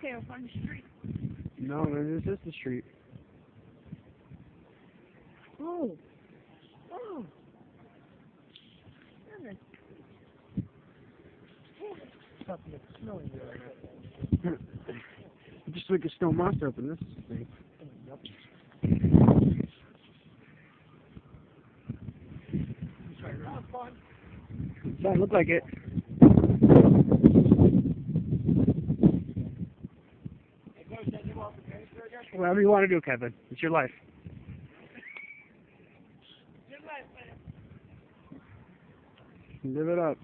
Okay, I'll find the street. No, man, this is the street. Oh. Oh. Damn it. Something that's snowing there. Just like a snow monster up in this thing. Yep. Doesn't look like it. Whatever you want to do, Kevin. It's your life. Live it up.